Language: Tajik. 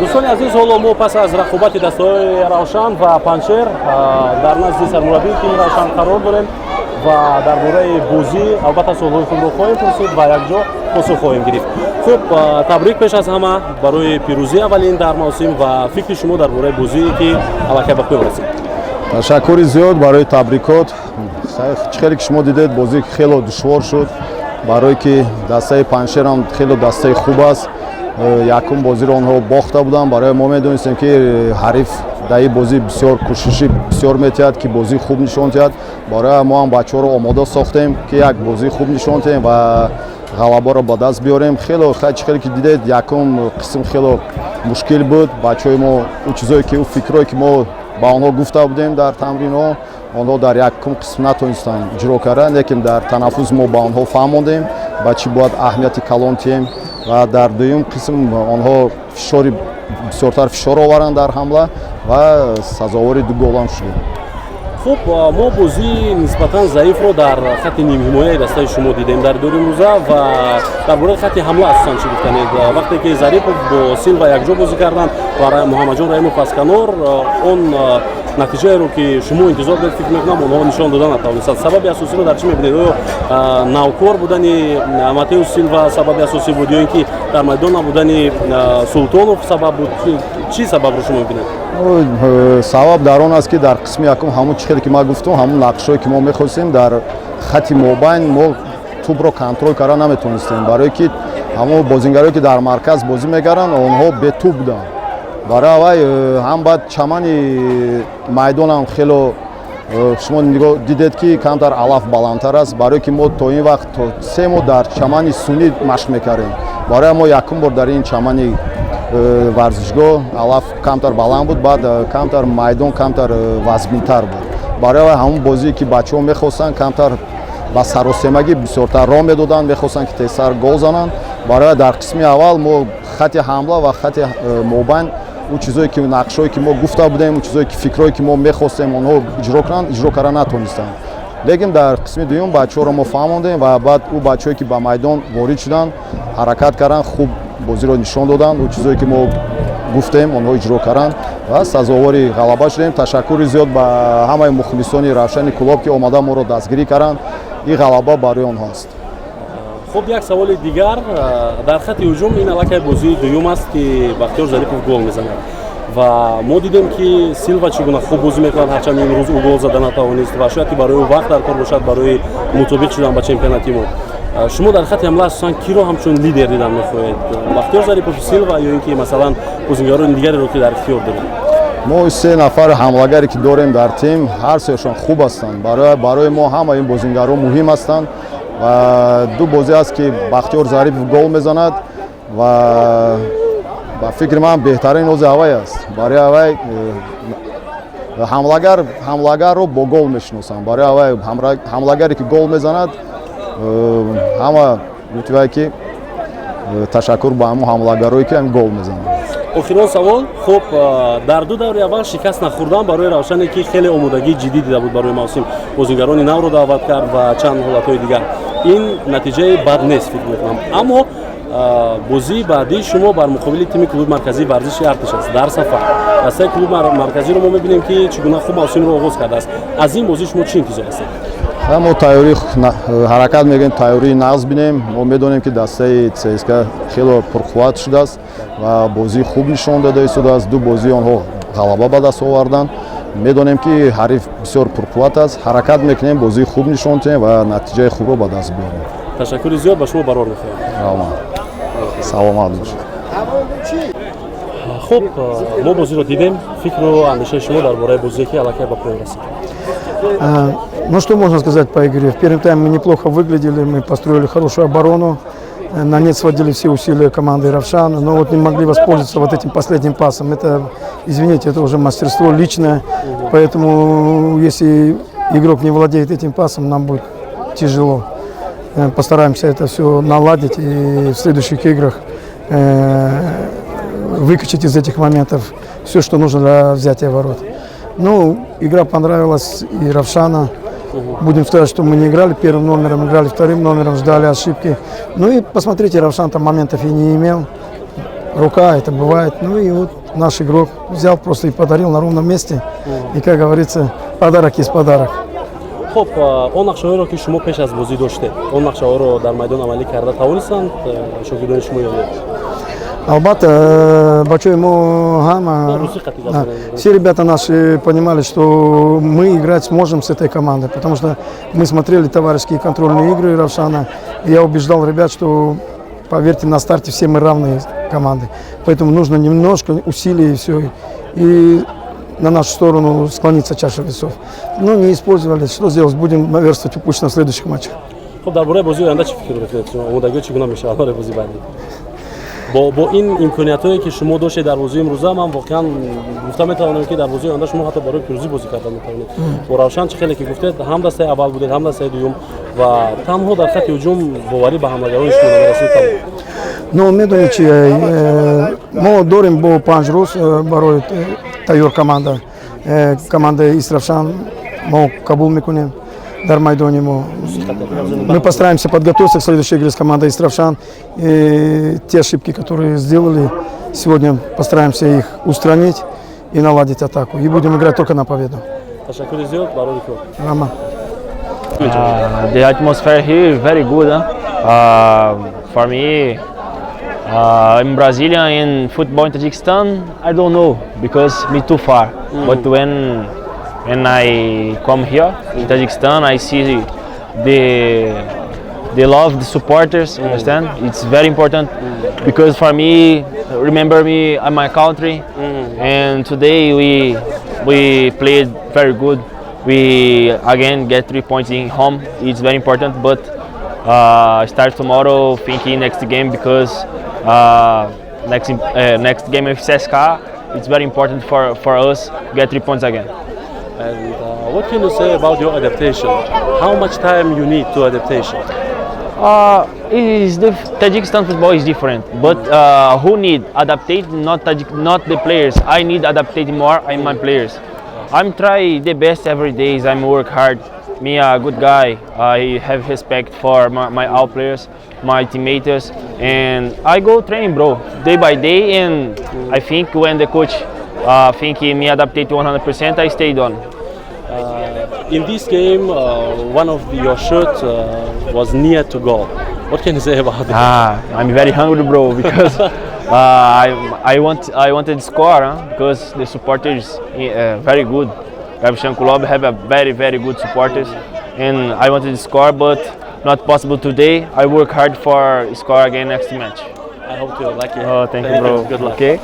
دوستان عزیز، حالا ما پس از رقابت دسته‌های روشن و پنچر در نزد سرمربی تیم روشن قرار داریم و درباره بازی البته سوال‌های خود رو خواهیم پرسید و یک جا پاسخ خواهیم گرفت. خب تبریک پیش از همه برای پیروزی اولین در موسم و فکر شما درباره بازی که الکی به پایان رسید. تشکر زیاد برای تبریکات. خیلی که شما دیدید بازی خیلی دشوار شد برای که دسته پنچر هم خیلی دسته خوب است. یکم بازی رو آنها باخته بودن. برای ما میدونستیم که حریف در این بازی بسیار کوششی بسیار می‌کرد که بازی خوب نشون داد. برای ما هم بچه‌ها رو آماده ساختیم که یک بازی خوب نشون دهیم و غلبه رو به دست بیاریم. خیلی که دیدید یکم قسم خیلی مشکل بود. بچه‌های ما اون چیزایی که اون فکرایی که ما با آنها گفته بودیم در تمرین‌ها آنها در یکم قسم نتونستن اجرا کردن، لیکن در تنفس ما با آنها فهمیدیم با چی باید اهمیت کلان تیم و در دوم قسم آنها فشاری بسیارتر فشار آورند در حمله و سزاوار دو گل هم شدیم. خب ما بازی نسبتا ضعیف رو در خط نیم حمایه دسته شما دیدیم در دور روزه و درباره خط حمله اساساً چی گفتنید؟ وقتی که ظریف با سیلوا یکجا بازی کردن برای محمد جان رحیموف از کنار اون نتیجه رو که شما انتظار دارید فکر می‌کنم اونها نشان دادن نتونستند. سبب اساسی رو در چی می‌بینید؟ نوکور بودن ماتئو سیلوا سبب اساسی بود یا اینکه در میدان بودن سلطانوف سبب بود؟ چی سبب رو شما می‌بینید؟ سبب در آن است که در قسم یکم همون چیزی که ما گفتم همون نقشه‌ای که ما می‌خواستیم در خط مابین ما توپ رو کنترل کردن نمیتونستیم، برای که همون بازیگرایی که در مرکز بازی می‌کردن اونها به توپ بودن. برای هم بعد چمن میدان هم خیلی شما دیدید که کمتر علف بلندتر است، برای که ما تا این وقت سه ماه در چمن سنی مشق می‌کردیم. برای ما یکم بار در این چمن ورزشگاه علف کمتر بلند بود، بعد کمتر میدان کمتر وزن‌تر بود. برای همون بازی که بچه‌ها می‌خواستن کمتر با سراسیمگی بسیارتر راه میدادن، می‌خواستن که تیزتر گل زنن. برای در قسم اول ما خط حمله و خط مابین اون چیزایی که نقشه‌ای که ما گفته بودیم، اون چیزایی که فکرایی که ما می‌خواستیم اونها اجرا کردن نتونستن. لیکن در قسم دوم بچه‌ها رو ما فهمیدیم و بعد اون بچه‌ای که به میدان وارد شدن حرکت کردن، خوب بازی رو نشون دادن، اون چیزایی که ما گفتیم اونها اجرا کردن و سزاوار غلبه شدیم. تشکر زیاد به همه مخلصان روشن کلوب که اومدن ما رو دستگیری کردن. این غلبه برای آنهاست. خب یک سوال دیگر در خط هجوم این الکی بازی دوم است که بختیار ظریفوف گل میزنه و ما دیدیم که سیلوا چگونه خوب بازی میکنه، هرچند این روز او گل زدن نتوانست و شاید برای او وقت در کار باشد برای مطابق شدن با چمپیوناتی ما. شما در خط حمله اساساً کی رو همچون لیدر دیدن می‌خواهید؟ بختیار ظریفوف سیلوا یا اینکه مثلا بازیگران دیگری رو که در اختیار دارید؟ ما سه نفر حمله‌گری که داریم در تیم هر سهشون خوب هستند. برای ما همه این بازیگران مهم هستند و دو بازی است که بختیار ظریفوف گل میزند و با فکر من بهترین روز اوی است. برای اوی حمله‌گر رو با گل میشناسم. برای اوی حمله‌گری که گل میزند همه میتونه که تشکر با همون حمله‌گرایی که هم گل میزنند. آخرین سوال، خب در دو دوره اول شکست نخوردن برای روشنی که خیلی آمادگی جدی دیده بود برای موسم، بازیگران نو رو دعوت کرد و چند حالت‌های دیگر. این نتیجه بد نیست فکر می‌کنم، اما بازی بعدی شما بر مقابل تیم کلوب مرکزی ورزش ارتش است در سفر. دسته کلوب مرکزی رو ما می‌بینیم که چگونه خوب موسم رو آغاز کرده است. از این بازی شما چی انتظار هستید؟ ما تیاری حرکت میگیم، تیاری نقض بینیم. ما میدونیم که دسته CSKA خیلی پرقوت شده است و بازی خوب نشون داده است. دو بازی آنها غلبه به دست آوردن. میدونیم که حریف بسیار پرقوت است. حرکت میکنیم، بازی خوب نشون دادیم و نتیجه خوب رو به دست بیاریم. تشکر زیاد، به شما برار می‌خوایم. سلامت باشید. خب ما بازی رو دیدیم. فکر و اندیشه شما درباره بازی که الکی به پایان رسید؟ Ну что можно сказать по игре? В первом тайме мы неплохо выглядели, мы построили хорошую оборону, на нет сводили все усилия команды Равшана, но вот не могли воспользоваться вот этим последним пасом. Это, извините, это уже мастерство личное, поэтому если игрок не владеет этим пасом, нам будет тяжело. Постараемся это все наладить и в следующих играх выкачать из этих моментов все, что нужно для взятия ворот. Ну, игра понравилась и Равшана. Будем сказать, что мы не играли первым номером, играли вторым номером, ждали ошибки. Ну и посмотрите, Равшан там моментов и не имел. рука, это бывает. Ну и вот наш игрок взял просто и подарил на ровном месте. И, как говорится, подарок есть подарок. хуб он нақшаҳоеро ки шумо пеш аз бозӣ доштед он нақшаҳоро дар майдон амалӣ карда тавонистанд шогирдони шумо ё не? Албатта, большое ему гамма. Руси хати газарен. Все ребята наши понимали, что мы играть сможем с этой командой, потому что мы смотрели товарищеские контрольные игры Равшана, и я убеждал ребят, что, поверьте, на старте все мы равные команды, поэтому нужно немножко усилий и все, и на нашу сторону склониться чаша весов. Ну, не использовали, что сделать, будем наверстывать упущенное в следующих матчах. хуб дар бораи бозии оянда чӣ фикр мекунед омодагиҳо чӣ гуна мешавад барои бозии баъдӣ бо ин имкониятҳое ки шумо доштед дар бозии имрӯза ман воқеан гуфта метавонам ки дар бозии оянда шумо ҳатто барои пирӯзӣ бозӣ карда метавонед бо Равшан чӣ хеле ки гуфтед ҳам дастаи аввал будед ҳам дастаи дуюм ва танҳо дар хати ҳуҷум боварӣ ба ҳамлагарони шумо намерасид табуд. Но медоничи, мы дорим бо 5 роз барои тайёр команда. Команда из Равшан, мы кабул мекунем дар майдоне. Мы постараемся подготовиться к следующей игре с командой из Равшан. И те ошибки, которые сделали, сегодня постараемся их устранить и наладить атаку. И будем играть только на победу. Ташаккур зиёд барои кор. Рама. The atmosphere here is very good. For me, in Brazil, in football in Tajikistan, I don't know because me too far. But when I come here in Tajikistan, I see the love, the supporters. Understand? It's very important because for me, remember me and my country. And today we played very good. We again get 3 points in home. It's very important, but start tomorrow thinking next game because next game with CSKA, it's very important for us get 3 points again. And what can you say about your adaptation? How much time you need to adaptation? Tajikistan football is different, but who need adaptate? Not the players. I need adaptate more in my players. I'm try the best every day. I'm work hard. Me a good guy. I have respect for my all players, my teammates, and I go train, bro, day by day. And I think when the coach think me adaptate 100%, I stayed on. In this game, one of your shirts was near to goal. What can you say about it? I'm very hungry, bro, because I wanted to score because the supporters very good. Ravshan Club have a very good supporters, and I wanted to score, but not possible today. I work hard for score again next match. I hope you like it. Oh, thank you, bro. Good luck. Okay.